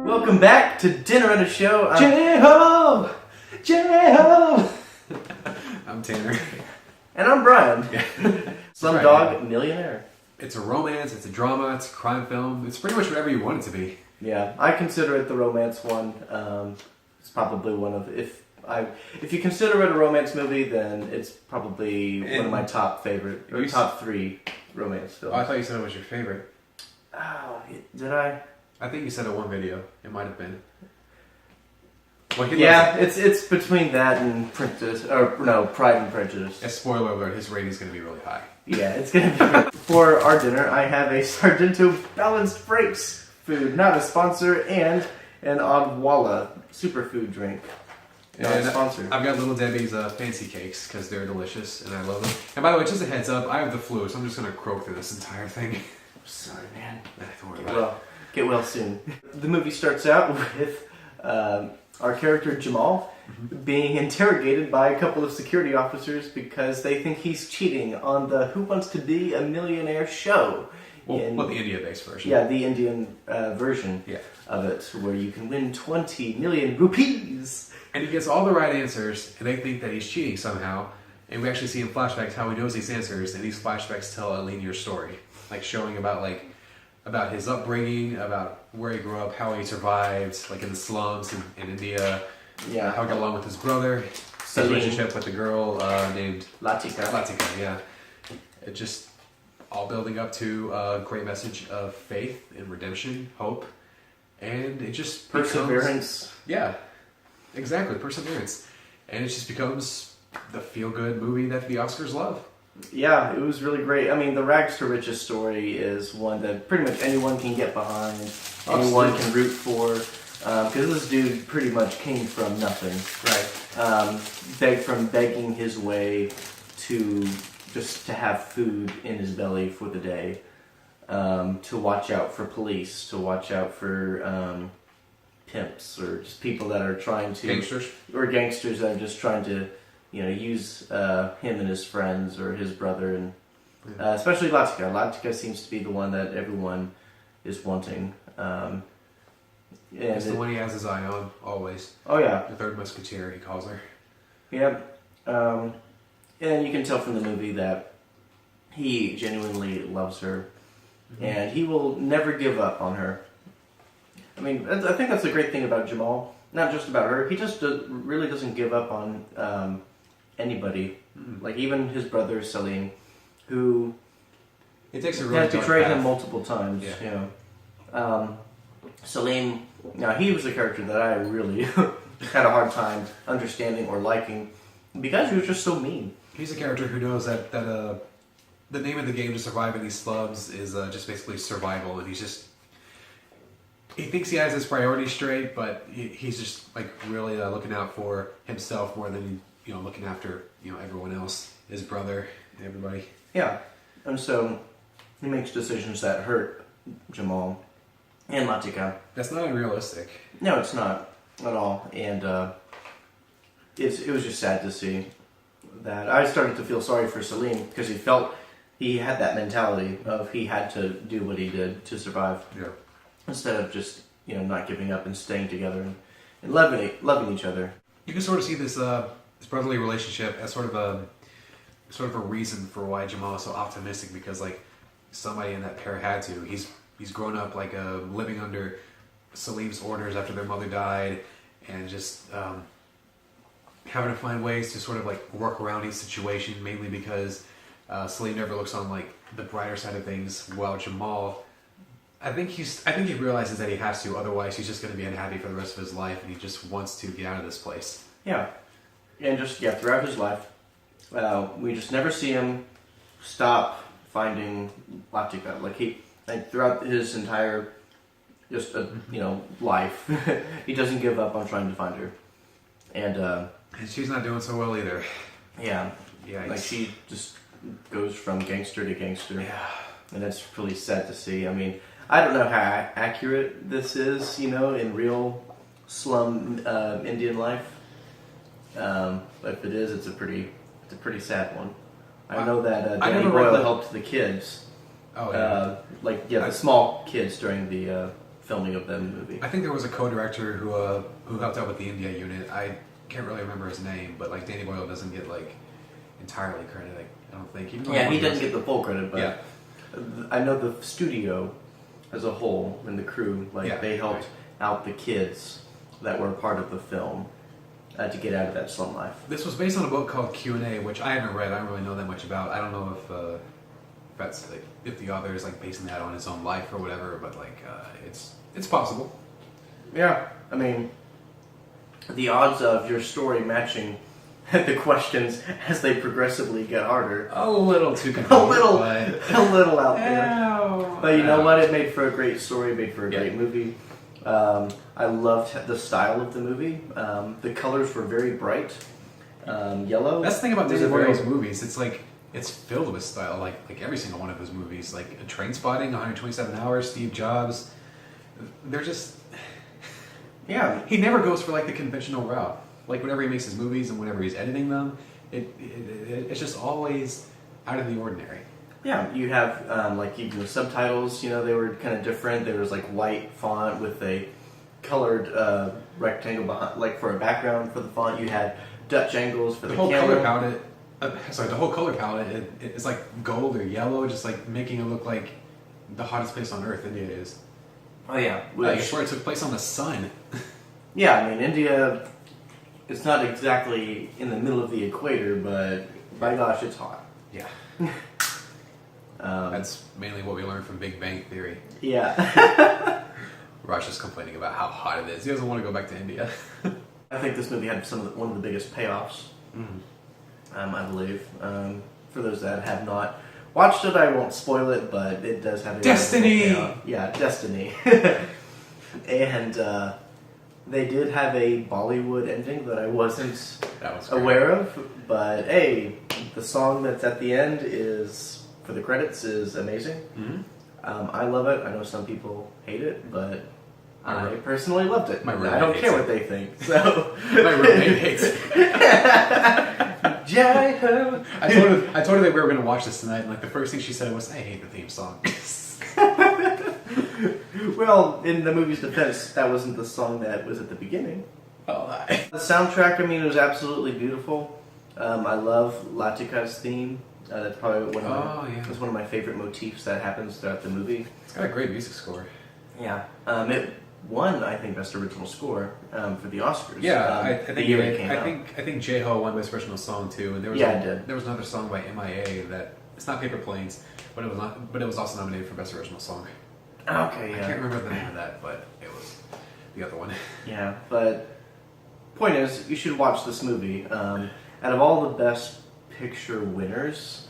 Welcome back to Dinner at a Show. J-Ho! J-Ho! I'm Tanner. And I'm Brian. Slumdog Right. Millionaire. It's a romance, it's a drama, it's a crime film. It's pretty much whatever you want it to be. Yeah, I consider it the romance one. It's probably one of if you consider it a romance movie, then it's probably one of my top favorite or top 3 romance films. Oh, I thought you said it was your favorite. Oh, did I? I think you said it one video. It might have been. Well, Yeah, it's between that and Pride and Prejudice. A spoiler alert: his rating's going to be really high. Yeah, it's gonna be. For our dinner, I have a Sargento Balanced Breaks food, not a sponsor, and an Odwalla superfood drink. Not a sponsor. I've got Little Debbie's fancy cakes because they're delicious and I love them. And by the way, just a heads up, I have the flu, so I'm just going to croak through this entire thing. Sorry, man. Don't worry about it. Get well soon. The movie starts out with our character Jamal being interrogated by a couple of security officers because they think he's cheating on the Who Wants to Be a Millionaire show. Well, the India-based version. Yeah, the Indian version of it, where you can win 20 million rupees. And he gets all the right answers, and they think that he's cheating somehow. And we actually see in flashbacks how he knows these answers, and these flashbacks tell a linear story, like showing about his upbringing, about where he grew up, how he survived, like in the slums in India. Yeah, how he got along with his brother, his relationship with the girl named Latika. Yeah. It just all building up to a great message of faith and redemption, hope, and it just Perseverance. Yeah, exactly, perseverance, and it just becomes the feel-good movie that the Oscars love. Yeah, it was really great. I mean, the rags to riches story is one that pretty much anyone can get behind, anyone can root for, because this dude pretty much came from nothing. Right. From begging his way to just to have food in his belly for the day, to watch out for police, to watch out for pimps, or just people that are trying to... gangsters that are just trying to... use him and his friends or his brother, and especially Latika. Latika seems to be the one that everyone is wanting. It's the one he has his eye on, always. Oh, yeah. The third musketeer, he calls her. Yep. And you can tell from the movie that he genuinely loves her, and he will never give up on her. I mean, I think that's the great thing about Jamal. Not just about her. He just really doesn't give up on anybody. Like even his brother Salim, who has betrayed him multiple times. Salim. Now he was a character that I really had a hard time understanding or liking because he was just so mean. He's a character who knows that the name of the game to survive in these slums is just basically survival, and he thinks he has his priorities straight, but he's just like really looking out for himself more than looking after everyone else, his brother, everybody. Yeah, and so he makes decisions that hurt Jamal and Latika. That's not unrealistic. No, it's not at all, and it was just sad to see that. I started to feel sorry for Salim because he had that mentality of he had to do what he did to survive. Yeah. Instead of just, not giving up and staying together and loving each other. You can sort of see this brotherly relationship as sort of a reason for why Jamal is so optimistic, because like somebody in that pair had to. He's grown up like living under Salim's orders after their mother died, and just having to find ways to sort of like work around each situation, mainly because Salim never looks on like the brighter side of things, while Jamal, I think he realizes that he has to, otherwise he's just going to be unhappy for the rest of his life, and he just wants to get out of this place. Yeah, and throughout his life, we just never see him stop finding Latika. Like throughout his entire life, he doesn't give up on trying to find her, and she's not doing so well either. Yeah, yeah, like she just goes from gangster to gangster. Yeah, and that's really sad to see. I mean, I don't know how accurate this is, in real slum Indian life. But if it is, it's a pretty sad one. I know that Danny Boyle helped the kids. Oh yeah. The small kids during the filming of the movie. I think there was a co-director who helped out with the India unit. I can't really remember his name, but like Danny Boyle doesn't get like entirely credit. I don't think. Even though Yeah, he doesn't get the full credit, but Yeah. I know the studio as a whole and the crew, like Yeah, they helped right. out the kids that were a part of the film to get out of that slum life. This was based on a book called Q&A, which I haven't read. I don't really know that much about. I don't know if that's like if the author is like basing that on his own life or whatever, but like it's possible. Yeah, I mean, the odds of your story matching the questions as they progressively get harder, A little too a convenient. little, but... a little out there. Ow. But you know Ow. what? It made for a great story. It made for a Yeah. great movie. I loved the style of the movie. The colors were very bright. Yellow. That's the thing about was Danny a very- Boyle's movies. It's like it's filled with style. Like every single one of his movies, like Train Spotting, 127 Hours, Steve Jobs. They're just Yeah, he never goes for like the conventional route. Like whenever he makes his movies and whenever he's editing them, it's just always out of the ordinary. yeah. You have like even the subtitles. You know, they were kind of different. There was like white font with a colored rectangle behind, like for a background for the font. You had Dutch angles for the, The whole camera. color palette. The whole color palette. It's like gold or yellow, just like making it look like the hottest place on earth. India is. Oh yeah, I swear it took place on the sun. yeah. I mean, India. It's not exactly in the middle of the equator, but by gosh, it's hot. Yeah. Um, That's mainly what we learned from Big Bang Theory. yeah. Raj is complaining about how hot it is. He doesn't want to go back to India. I think this movie had one of the biggest payoffs. I believe. For those that have not watched it, I won't spoil it, but it does have a Destiny! payoff. Yeah, Destiny. And they did have a Bollywood ending that I wasn't That was great. aware of, but hey, the song that's at the end is for the credits is amazing. Mhm. I love it. I know some people hate it, but I Right. personally loved it. My I roommate don't care hates what they think. So My roommate hates it. Jai Ho. I told her that we were going to watch this tonight, and like the first thing she said was, "I hate the theme song." Well, in the movie's defense, that wasn't the song that was at the beginning. Oh, The soundtrack, I mean, it was absolutely beautiful. I love Latika's theme. That's probably that's one of my favorite motifs that happens throughout the movie. it's got a great music score. Yeah. It won, I think, Best Original Score for the Oscars. Yeah, I the think year it came out. I think J-Ho won Best Original Song too, and there was Yeah, it did. there was another song by MIA that it's not Paper Planes, but it was also nominated for Best Original Song. Okay, I yeah. can't remember the name of that, but it was the other one. Yeah, but point is, you should watch this movie. Out of all the Best Picture winners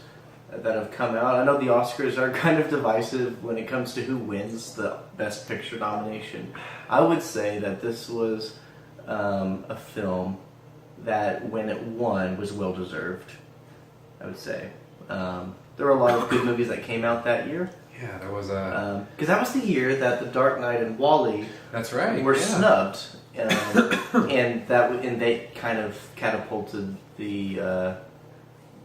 that have come out, I know the Oscars are kind of divisive when it comes to who wins the Best Picture nomination. I would say that this was a film that, when it won, was well deserved. I would say there were a lot of good movies that came out that year. Yeah, there was a. Because that was the year that The Dark Knight and Wall-E That's right. were yeah. snubbed, and they kind of catapulted the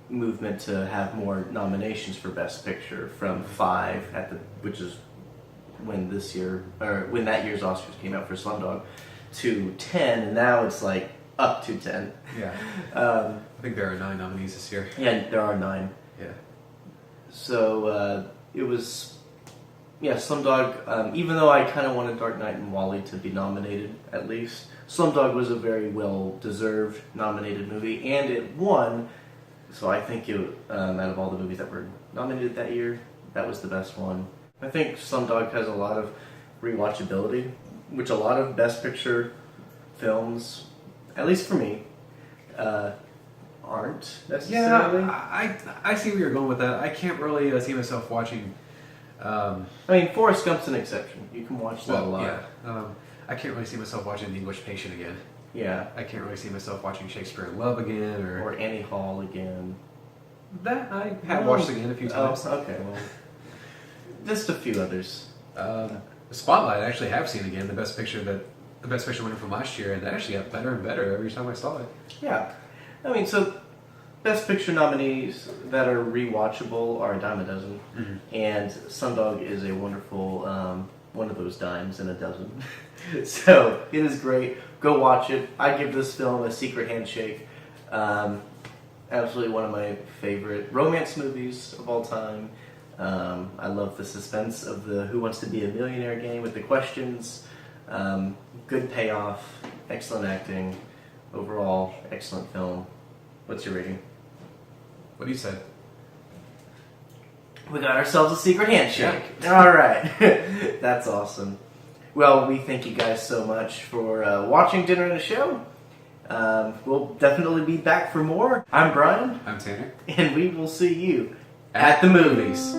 movement to have more nominations for Best Picture from 5 which is when that year's Oscars came out for Slumdog, to 10, and now it's like up to 10. Yeah. I think there are 9 nominees this year. Yeah, there are 9. Yeah. So it was, yeah, Slumdog. Even though I kind of wanted Dark Knight and Wall-E to be nominated, at least Slumdog was a very well-deserved nominated movie, and it won. So I think out of all the movies that were nominated that year, that was the best one. I think Slumdog has a lot of rewatchability, which a lot of Best Picture films, at least for me, aren't necessarily. Yeah, I see where you're going with that. I can't really see myself watching. I mean, Forrest Gump's an exception. You can watch that a lot. Yeah. I can't really see myself watching The English Patient again. Yeah. I can't really see myself watching Shakespeare in Love again, Or Annie Hall again. that I have watched again a few times. Oh, okay, well, just a few others. Spotlight, I actually have seen again the best picture winner from last year, and that actually got better and better every time I saw it. Yeah. I mean, so Best Picture nominees that are rewatchable are a dime a dozen. Mhm. And Slumdog is a wonderful one of those dimes in a dozen. So it is great. Go watch it. I give this film a secret handshake. Absolutely one of my favorite romance movies of all time. I love the suspense of the Who Wants to Be a Millionaire game with the questions. Good payoff. Excellent acting. Overall, excellent film. What's your rating? What do you say? We got ourselves a secret handshake. Yeah. All right. That's awesome. Well, we thank you guys so much for watching Dinner and a Show. We'll definitely be back for more. I'm Brian. I'm Tanner. And we will see you at the movies.